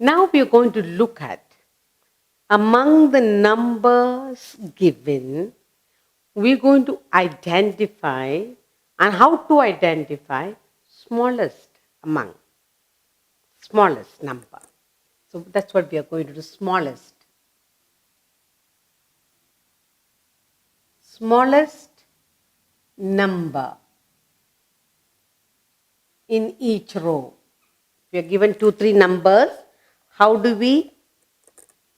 Now we are going to look at among the numbers given, we're going to identify and how to identify smallest among, smallest number. So that's what we are going to do, smallest. Smallest number in each row. We are given 2, 3 numbers. How do we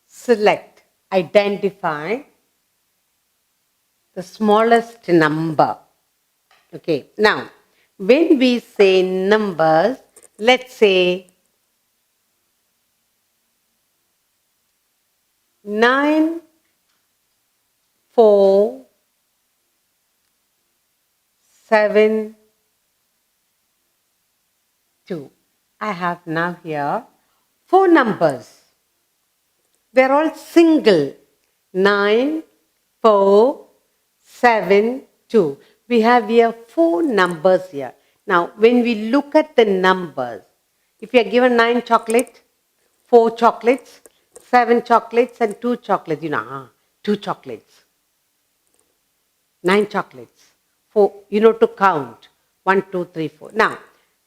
select, identify the smallest number? Okay, now when we say numbers, let's say 9, 4, 7, 2. I have now here 4 numbers. They're all single. 9, 4, 7, 2. We have here 4 numbers here. Now, when we look at the numbers, if you are given 9 chocolates, 4 chocolates, 7 chocolates and 2 chocolates, 2 chocolates. 9 chocolates. 4, to count. 1, 2, 3, 4. Now,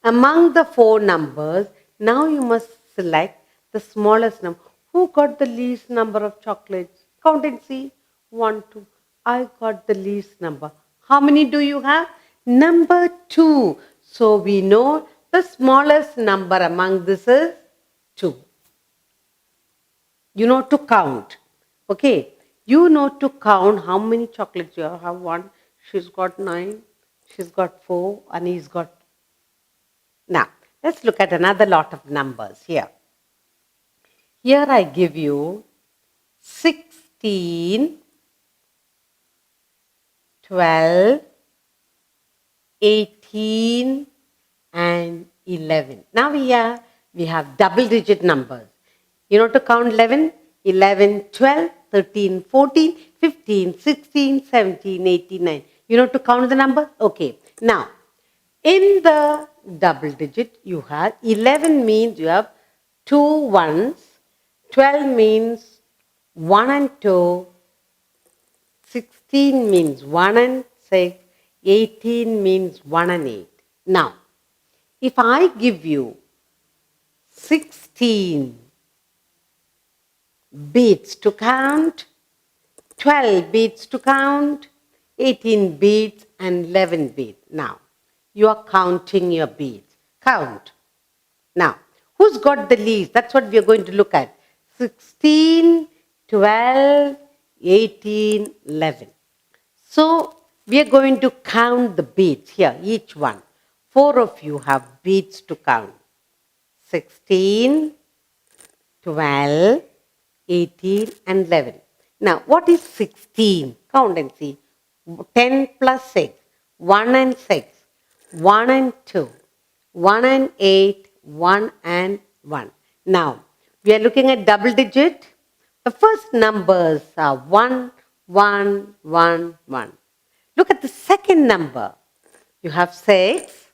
among the 4 numbers, now you must select the smallest number. Who got the least number of chocolates? Count and see. 1, 2. I got the least number. How many do you have? Number 2. So we know the smallest number among this is 2. You know to count. Okay. You know to count how many chocolates you have. 1. She's got 9. She's got 4. And he's got. Now, let's look at another lot of numbers here. Here I give you 16, 12, 18 and 11. Now here we have double digit numbers. You know to count 11, 11, 12, 13, 14, 15, 16, 17, 18, 19. You know to count the number? Okay. Now, in the double digit you have 11 means you have 2 ones. 12 means 1 and 2, 16 means 1 and 6, 18 means 1 and 8. Now, if I give you 16 beads to count, 12 beads to count, 18 beads and 11 beads. Now, you are counting your beads. Count. Now, who's got the least? That's what we are going to look at. 16, 12, 18, 11. So, we are going to count the beads here, each one. 4 of you have beads to count. 16, 12, 18 and 11. Now, what is 16? Count and see. 10 plus 6, 1 and 6, 1 and 2, 1 and 8, 1 and 1. Now, we are looking at double digit. The first numbers are 1, 1, 1, 1. Look at the second number. You have 6.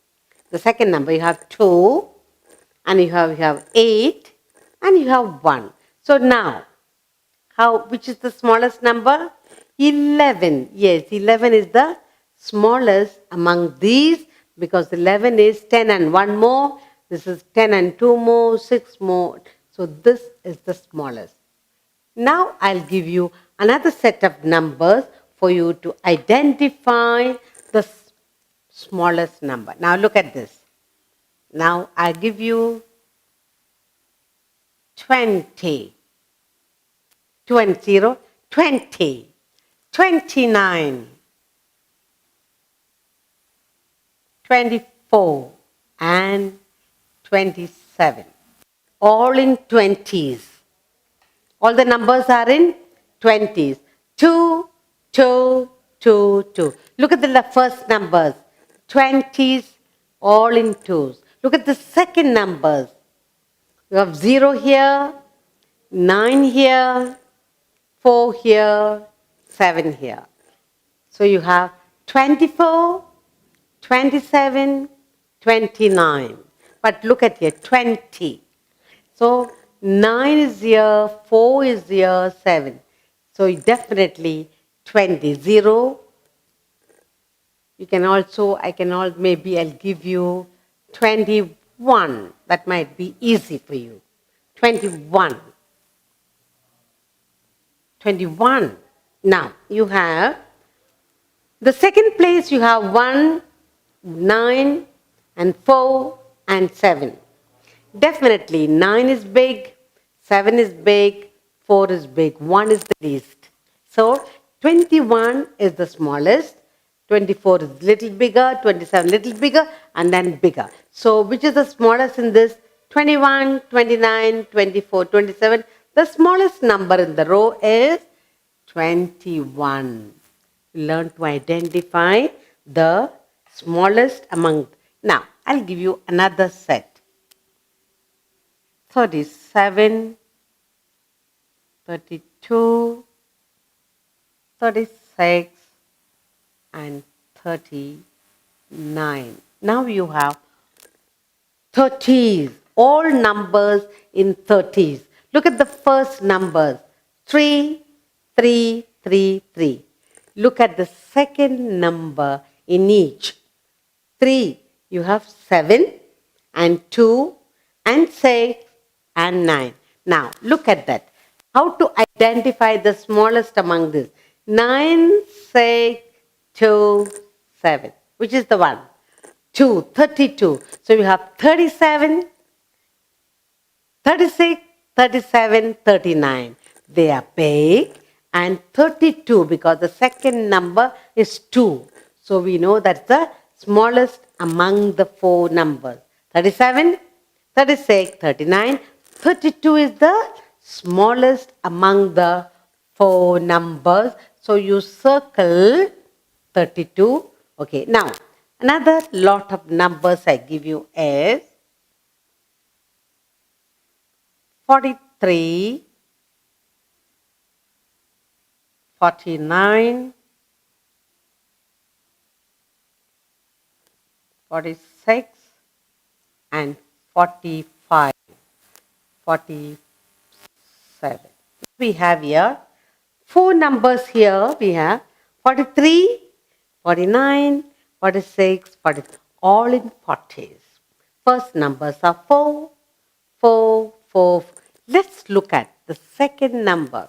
The second number you have 2. And you have 8. And you have 1. So now, which is the smallest number? 11. Yes, 11 is the smallest among these because 11 is 10 and 1 more. This is 10 and 2 more, 6 more. So this is the smallest. Now I'll give you another set of numbers for you to identify the smallest number. Now look at this. Now I'll give you 20. 20, 20, 29, 24 and 27. All in 20s. All the numbers are in 20s. 2, 2, 2, 2. Look at the first numbers. 20s, all in 2s. Look at the second numbers. You have 0 here, 9 here, 4 here, 7 here. So you have 24, 27, 29. But look at here, 20. So 9 is here, 4 is here, 7. So definitely 20. 0. You can also, maybe I'll give you 21. That might be easy for you. 21. 21. Now, you have the second place, you have 1, 9, and 4, and 7. Definitely 9 is big, 7 is big, 4 is big, 1 is the least. So 21 is the smallest, 24 is little bigger, 27 little bigger, and then bigger. So which is the smallest in this? 21, 29, 24, 27. The smallest number in the row is 21. Learn to identify the smallest among. Now, I'll give you another set. 37, 32, 36, and 39. Now you have 30s, all numbers in 30s. Look at the first numbers, 3, 3, 3, 3. Look at the second number in each. 3, you have 7 and 2 and 6 and 9. Now, look at that. How to identify the smallest among this? 9, 6, 2, 7. Which is the one? 2, 32. So you have 37, 36, 37, 39. They are big. And 32 because the second number is 2. So we know that's the smallest among the 4 numbers. 37, 36, 39. 32 is the smallest among the 4 numbers. So you circle 32. Okay, now another lot of numbers I give you is 43, 49, 46, and 45, 47. We have here 4 numbers here. We have 43, 49, 46, 40, all in 40s. First numbers are 4, 4, 4. Let's look at the second number.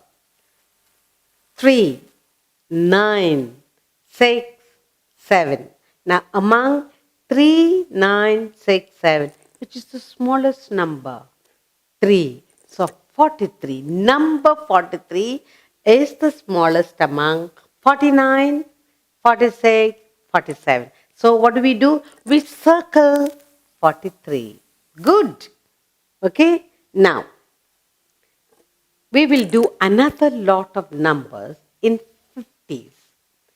3, 9, 6, 7. Now among 3, 9, 6, 7, which is the smallest number? 3. So 43. Number 43 is the smallest among 49, 46, 47. So what do? We circle 43. Good. Okay. Now, we will do another lot of numbers in 50s.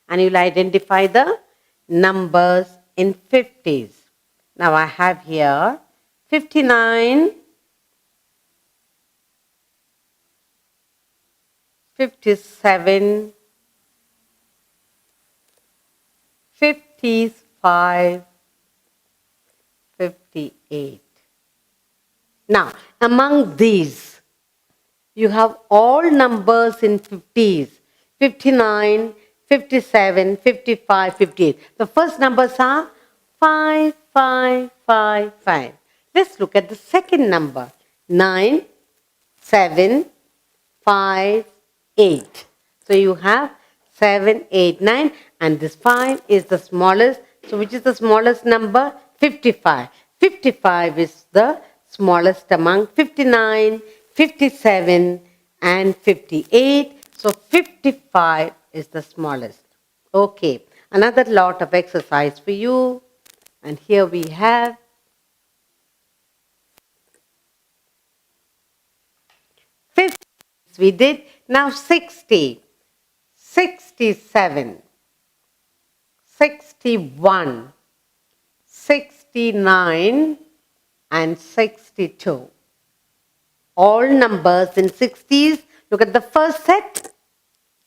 And you'll identify the numbers in 50s. Now I have here 59, 57, 55, 58. Now, among these, you have all numbers in 50s. 59, 57, 55, 58. The first numbers are 5, 5, 5, 5. Let's look at the second number. 9, 7, 5, 8. So you have 7, 8, 9, and this 5 is the smallest. So which is the smallest number? 55. 55 is the smallest among 59, 57, and 58. So 55 is the smallest. Okay, another lot of exercise for you. And here we have 50. We did. Now 60, 67, 61, 69, and 62. All numbers in 60s. Look at the first set.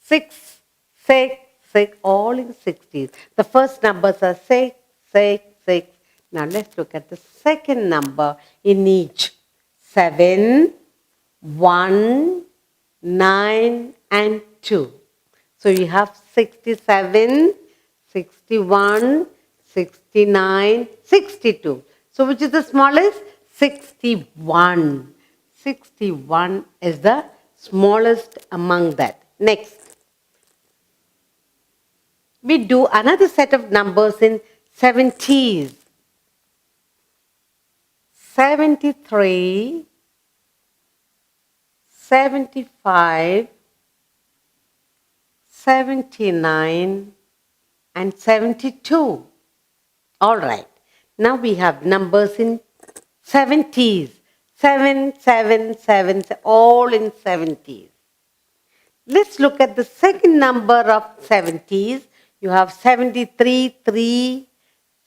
6, 6, 6, all in 60s. The first numbers are 6, 6, 6. Now let's look at the second number in each. 7, 1, 9, and 2. So you have 67, 61, 69, 62. So which is the smallest? 61. 61 is the smallest among that. Next, we do another set of numbers in 70s. 73, 75, 79, and 72. All right. Now we have numbers in 70s. 7, 7, 7, all in 70s. Let's look at the second number of 70s. You have 73, 3,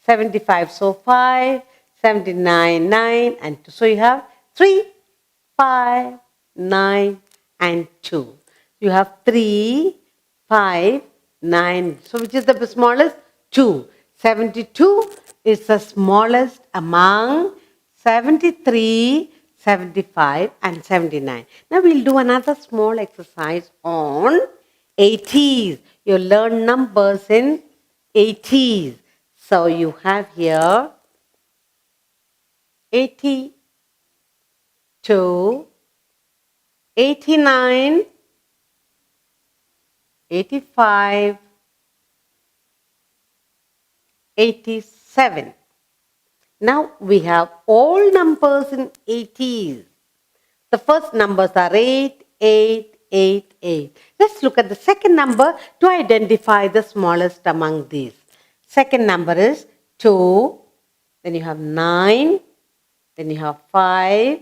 75, so 5, 79, 9, and 2. So you have 3, 5, 9, and 2. You have 3, 5, 9. So which is the smallest? 2. 72 is the smallest among 73, 75, and 79. Now we'll do another small exercise on 80s. You learn numbers in 80s. So you have here 82, 89, 85, 87. Now we have all numbers in 80s. The first numbers are 8, 8, 8, 8. Let's look at the second number to identify the smallest among these. Second number is 2, then you have 9, then you have 5,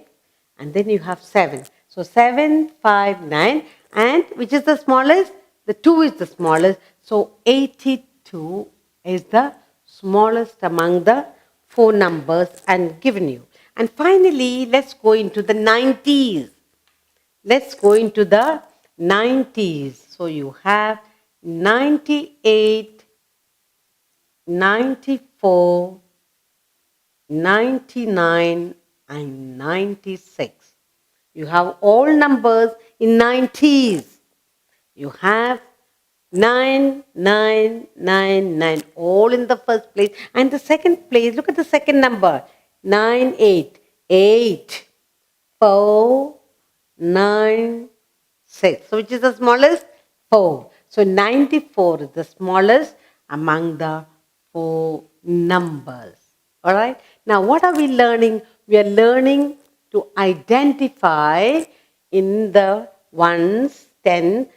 and then you have 7. So 7, 5, 9, and which is the smallest? The 2 is the smallest. So 82 is the smallest among the 4 numbers and given you. And finally, let's go into the 90s. Let's go into the 90s. So you have 98, 94, 99, and 96. You have all numbers in 90s. You have 9, 9, 9, 9, all in the first place. And the second place, look at the second number. 9, 8, 8, 4, 9, 6. So which is the smallest? 4. So 94 is the smallest among the 4 numbers. Alright? Now what are we learning? We are learning to identify in the ones, 10,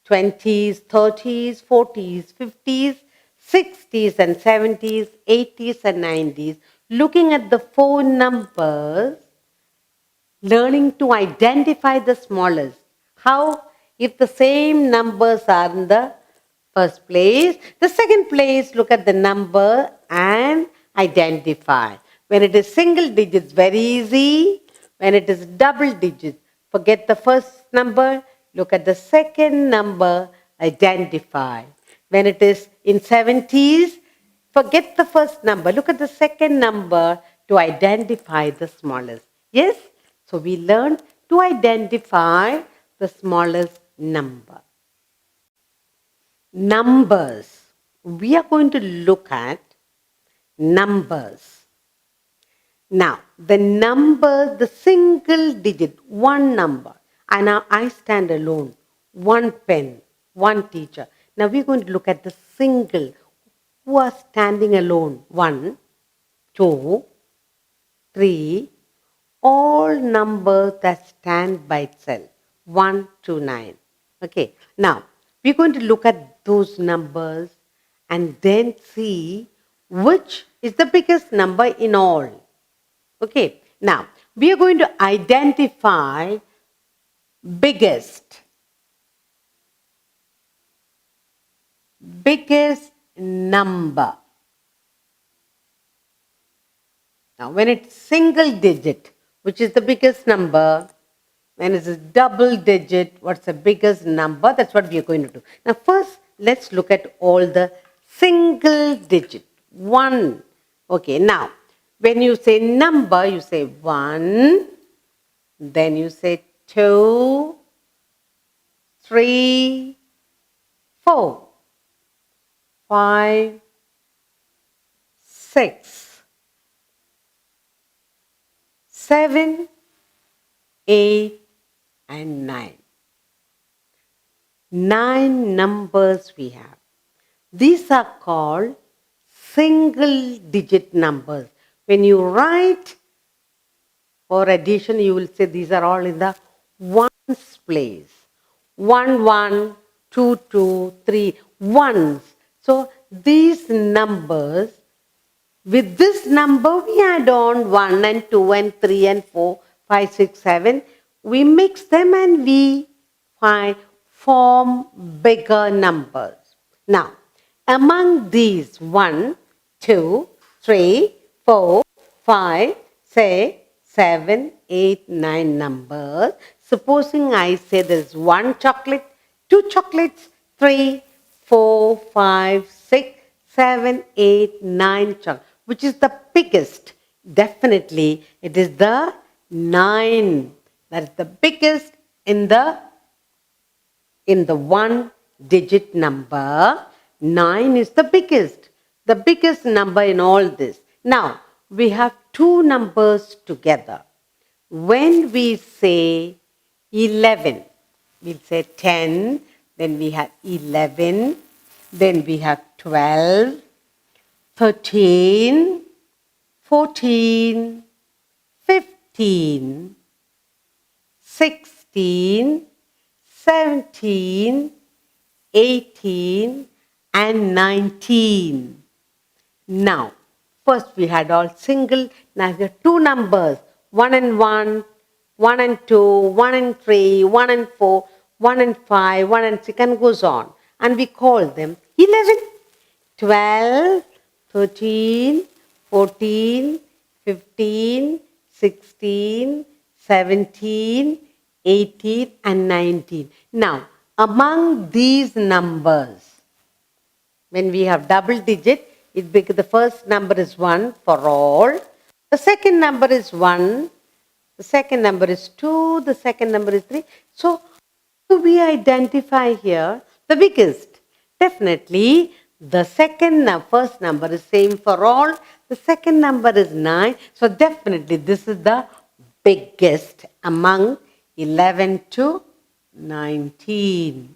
20s, 30s, 40s, 50s, 60s and 70s, 80s and 90s, looking at the 4 numbers, learning to identify the smallest. How? If the same numbers are in the first place, the second place, look at the number and identify. When it is single digits, very easy. When it is double digits, forget the first number, look at the second number, identify. When it is in 70s, forget the first number, look at the second number to identify the smallest. Yes? So we learned to identify the smallest number. Numbers. We are going to look at numbers. Now, the number, the single digit, one number. And now I stand alone. One pen, one teacher. Now we're going to look at the single. Who are standing alone? 1, 2, 3. All numbers that stand by itself. 1 to 9. Okay. Now, we're going to look at those numbers and then see which is the biggest number in all. Okay, now we are going to identify biggest number. Now when it's single digit, which is the biggest number, when it's a double digit, what's the biggest number? That's what we are going to do. Now first, let's look at all the single digit. 1. Okay, now when you say number, you say 1, then you say 2, 3, 4, 5, 6, 7, 8, and 9. 9 numbers we have. These are called single digit numbers. When you write for addition, you will say these are all in the ones place. 1, 1, 2, 2, 3, ones. So these numbers, with this number we add on 1 and 2 and 3 and 4, 5, 6, 7. We mix them and we form bigger numbers. Now, among these 1, 2, 3, 4, 5, 6, 7, 8, 9 numbers. Supposing I say there is 1 chocolate, 2 chocolates, 3, 4, 5, 6, 7, 8, 9 chocolates. Which is the biggest? Definitely, it is the 9. That is the biggest in the one digit number. 9 is the biggest number in all this. Now, we have 2 numbers together. When we say 11, we'll say 10, then we have 11, then we have 12, 13, 14, 15, 16, 17, 18, and 19. Now, first we had all single, now there are 2 numbers, 1 and 1, 1 and 2, 1 and 3, 1 and 4, 1 and 5, 1 and 6, and goes on. And we call them 11, 12, 13, 14, 15, 16, 17, 18, and 19. Now, among these numbers, when we have double digit, the first number is 1 for all. The second number is 1. The second number is 2. The second number is 3. So, how do we identify here the biggest? Definitely, the first number is same for all. The second number is 9. So, definitely, this is the biggest among 11 to 19.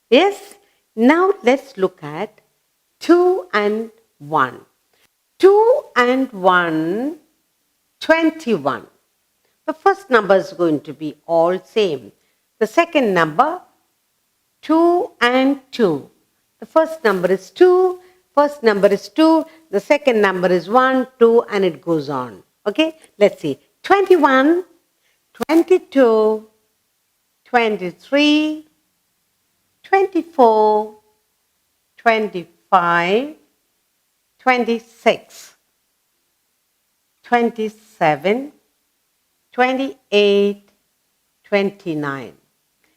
Yes? Now, let's look at 2 and 1. 2 and 1, 21. The first number is going to be all same. The second number, 2 and 2. The first number is 2. First number is 2. The second number is 1, 2, and it goes on. Okay? Let's see. 21, 22, 23, 24, 25, 26, 27, 28, 29.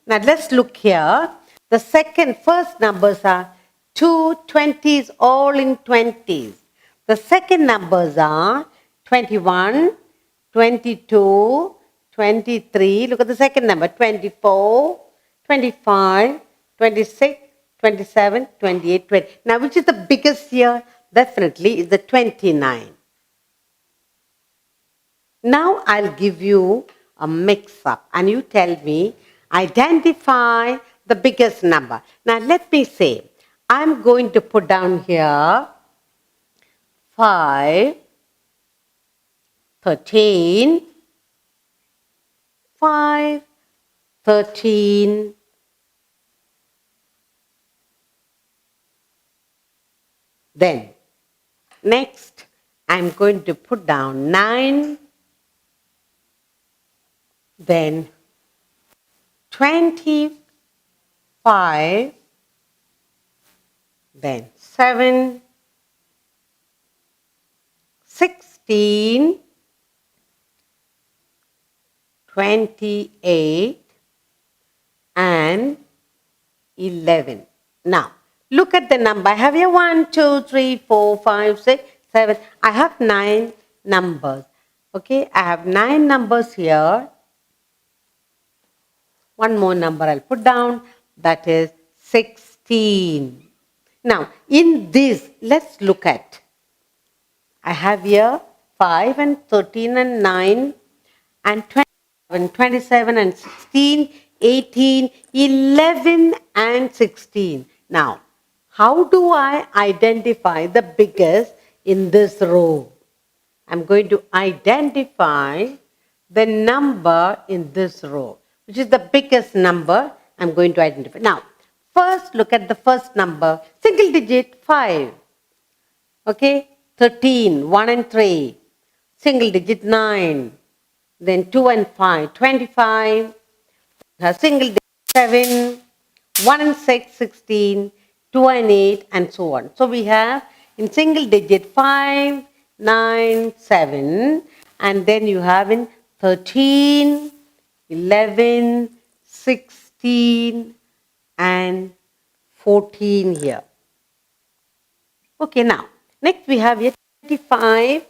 Now let's look here. The first numbers are 2, 20s, all in 20s. The second numbers are 21, 22, 23. Look at the second number, 24, 25, 26, 27, 28, 20. Now, which is the biggest here? Definitely is the 29. Now, I'll give you a mix-up and you tell me, identify the biggest number. Now, let me say, I'm going to put down here 5, 13, 5, 13, then next I'm going to put down 9, then 25, then 7, 16, 28, and 11. Now, look at the number. I have here 1, 2, 3, 4, 5, 6, 7. I have 9 numbers. Okay, I have 9 numbers here. one more number I'll put down, that is 16. Now, in this, let's look at. I have here 5 and 13 and 9 and 27 and 16, 18, 11 and 16. Now, how do I identify the biggest in this row? I'm going to identify the number in this row, which is the biggest number I'm going to identify. Now, first look at the first number, single digit 5. Okay, 13, 1 and 3, single digit 9, then 2 and 5, 25, single digit 7, 1 and 6, 16, 2 and 8, and so on. So we have in single digit 5, 9, 7, and then you have in 13, 11, 16, and 14 here. Okay, now, next we have here 25.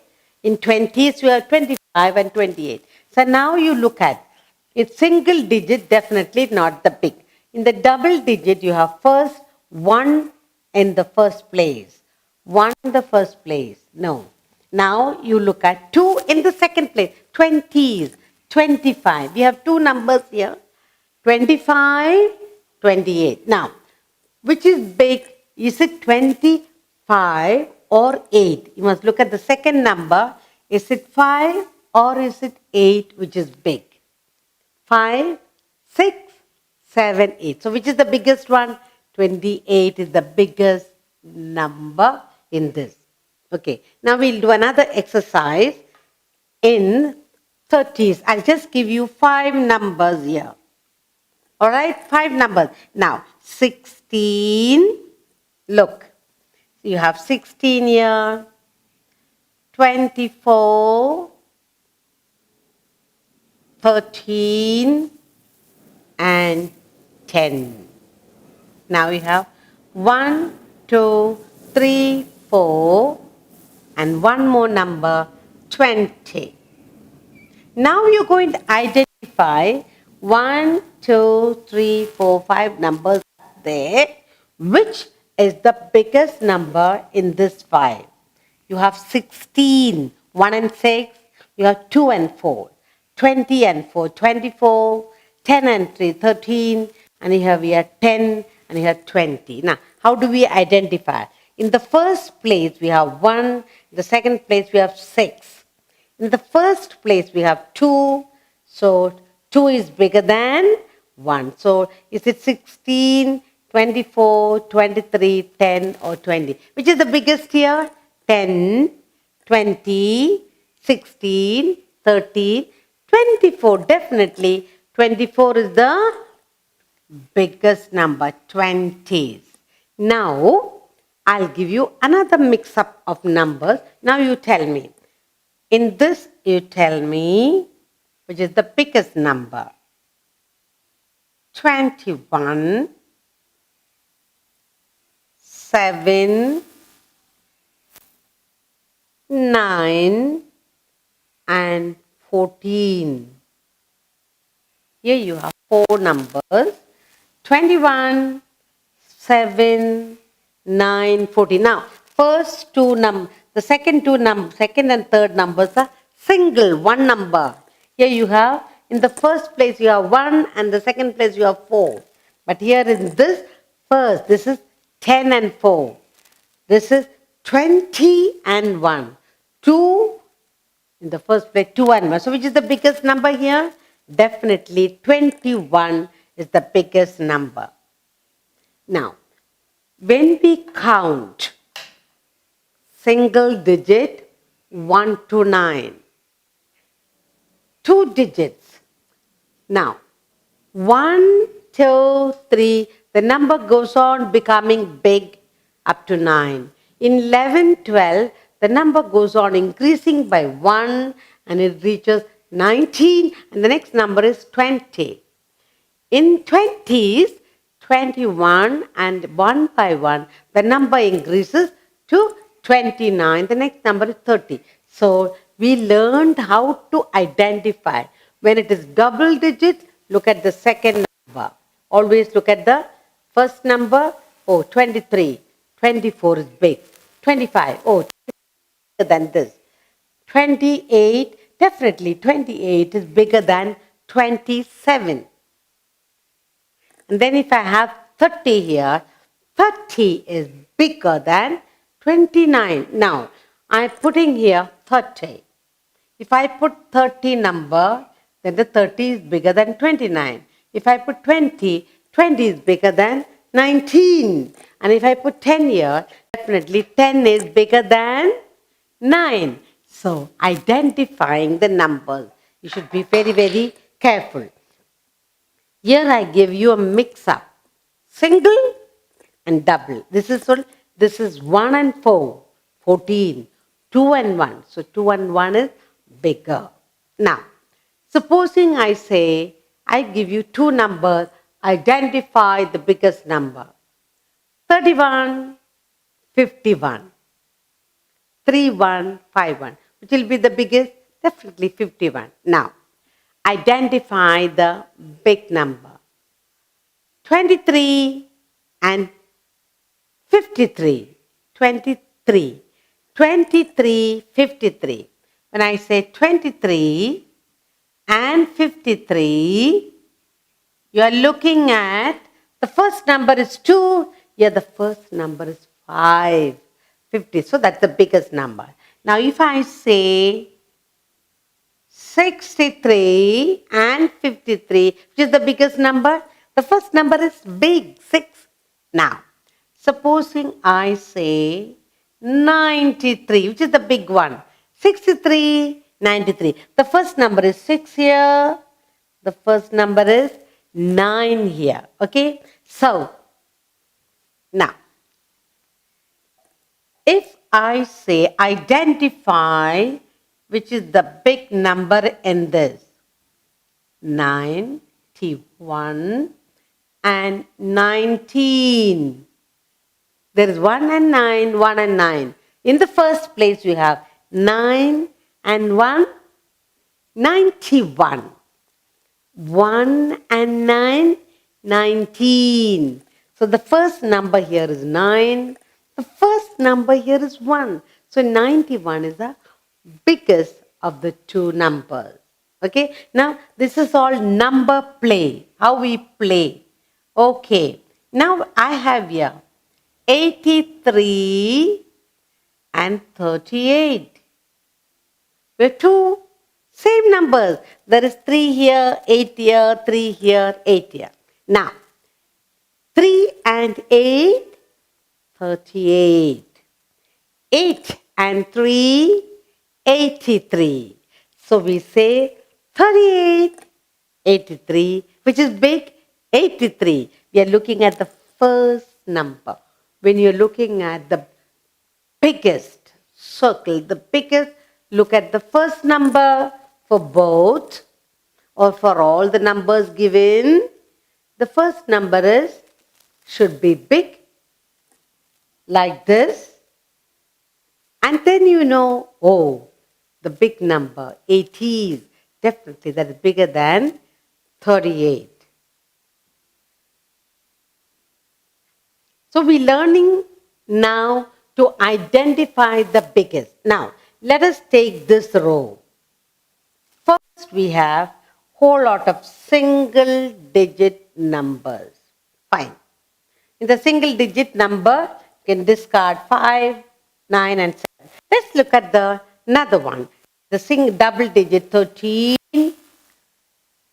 In 20s, we have 25 and 28. So now you look at it's single digit, definitely not the big. In the double digit, you have first 1 in the first place. 1 in the first place. No. Now you look at 2 in the second place. 20s, 25. We have two numbers here. 25, 28. Now, which is big? Is it 25 or 8? You must look at the second number. Is it 5 or is it 8, which is big? 5, 6, 7, 8. So which is the biggest one? 28 is the biggest number in this. Okay. Now we'll do another exercise in 30s. I'll just give you 5 numbers here. All right, 5 numbers. Now, 16, look, you have 16 here, 24, 13, and 10. Now you have 1, 2, 3, 4, and one more number, 20. Now you're going to identify 1, 2, 3, 4, 5 numbers there. Which is the biggest number in this 5? You have 16, 1 and 6. You have 2 and 4. 20 and 4, 24. 10 and 3, 13. And you have here 10 and you have 20. Now, how do we identify? In the first place, we have 1. In the second place, we have 6. In the first place, we have 2. So, 2 is bigger than 1. So, is it 16, 24, 23, 10 or 20? Which is the biggest here? 10, 20, 16, 13, 24. Definitely 24 is the biggest number, 20s. Now, I'll give you another mix-up of numbers. Now you tell me. In this, you tell me which is the biggest number. 21, 7, 9, and 14. Here you have 4 numbers. 21, 7, 9, 14. Now, first two the second and third numbers are single, one number. Here you have, in the first place you have 1 and the second place you have 4. But here in this first, this is 10 and 4. This is 20 and 1. 2, in the first place 2 and 1. So which is the biggest number here? Definitely 21 is the biggest number. Now, when we count single digit 1 to 9, 2 digits. Now, 1, 2, 3, the number goes on becoming big up to 9. In 11, 12, the number goes on increasing by 1 and it reaches 19 and the next number is 20. In 20s, 21 and 1 by 1, the number increases to 29. The next number is 30. So, we learned how to identify. When it is double digits, look at the second Always look at the first number. Oh, 23. 24 is big. 25. Oh, bigger than this. 28. Definitely 28 is bigger than 27. And then if I have 30 here, 30 is bigger than 29. Now, I'm putting here 30. If I put 30 number, then the 30 is bigger than 29. If I put 20, 20 is bigger than 19. And if I put 10 here, definitely 10 is bigger than 9. So, identifying the numbers. You should be very, very careful. Here I give you a mix-up. Single and double. This is 1 and 4, 14. 2 and 1. So 2 and 1 is bigger. Now, supposing I say, I give you two numbers, identify the biggest number. 31, 51. 3151. Which will be the biggest? Definitely 51. Now, identify the big number. 23 and 53. 23. 23, 53. When I say 23 and 53, you are looking at the first number is 2. Here the first number is 5. 50. So that's the biggest number. Now if I say 63 and 53, which is the biggest number, the first number is big, 6. Now, supposing I say 93, which is the big one. 63, 93. The first number is 6 here. The first number is 9 here. Okay? So, now, if I say identify which is the big number in this, 91 and 19. There is 1 and 9, 1 and 9. In the first place you have 9 and 1, 91. 1 and 9, 19. So the first number here is 9. The first number here is 1. So 91 is the biggest of the two numbers. Okay. Now this is all number play. How we play. Okay. Now I have here 83 and 38. We have two same numbers. There is 3 here, 8 here, 3 here, 8 here. Now, 3 and 8, 38. 8 and 3, 83. So we say 38, 83, which is big, 83. We are looking at the first number. When you're looking at the biggest circle, the biggest, look at the first number for both or for all the numbers given. The first number should be big, like this. And then you know, oh, the big number, 80 is definitely that is bigger than 38. So we're learning now to identify the biggest. Now, let us take this row. First, we have whole lot of single digit numbers. Fine. In the single digit number, you can discard 5, 9 and 7. Let's look at another one. The double digit 13,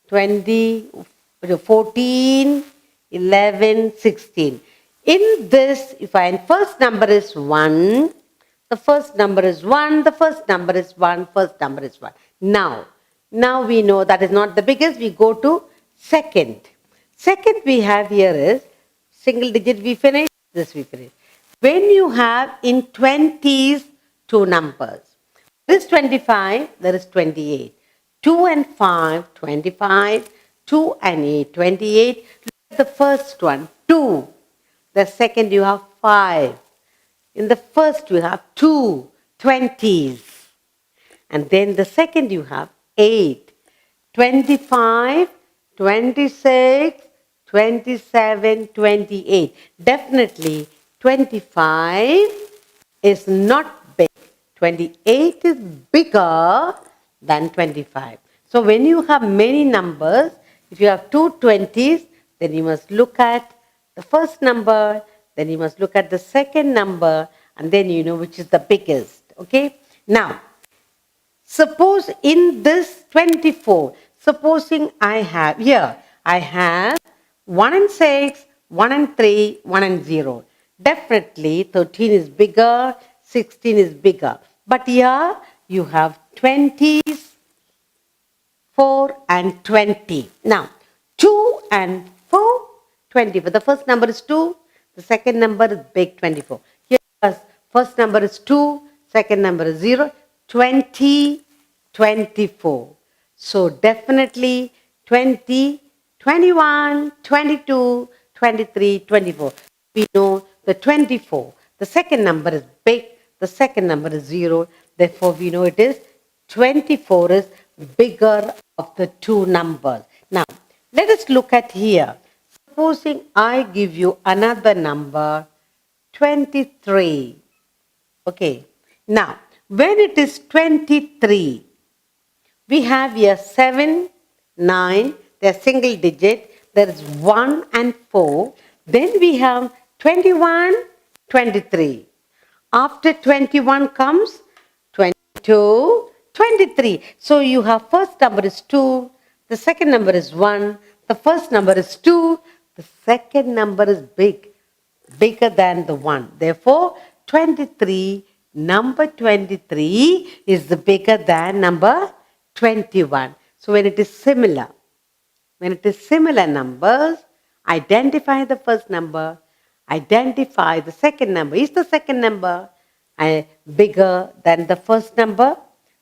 20, 14, 11, 16. In this, you find first number is 1, the first number is 1, the first number is 1, first number is 1. Now we know that is not the biggest, we go to second. Second we have here is single digit we finish, this we finish. When you have in 20s two numbers, there is 25, there is 28. 2 and 5, 25. 2 and 8, 28. Look at the first one, 2. The second you have 5. In the first you have 2, 20s. And then the second you have 8, 25, 26, 27, 28. Definitely 25 is not big. 28 is bigger than 25. So when you have many numbers, if you have two 20s, then you must look at the first number, then you must look at the second number, and then you know which is the biggest. Okay? Now, suppose in this 24, supposing I have 1 and 6, 1 and 3, 1 and 0. Definitely 13 is bigger, 16 is bigger. But here you have 20s, 4 and 20. Now, 2 and 4, 24. The first number is 2, the second number is big, 24. Here, first number is 2, second number is 0, 20, 24. So, definitely 20, 21, 22, 23, 24. We know the 24. The second number is big, the second number is 0. Therefore, we know it is 24 is bigger of the two numbers. Now, let us look at here. Supposing I give you another number, 23. Okay. Now, when it is 23, we have here 7, 9, they're single digit. There is 1 and 4. Then we have 21, 23. After 21 comes 22, 23. So you have first number is 2, the second number is 1, the first number is 2, the second number is bigger than the 1. Therefore, 23, number 23 is the bigger than number 21. So when it is similar numbers, identify the first number, identify the second number. Is the second number bigger than the first number?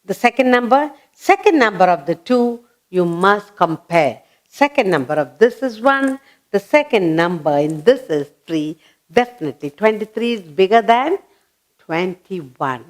The second number of the two, you must compare. Second number of this is 1, the second number in this is 3. Definitely 23 is bigger than 21.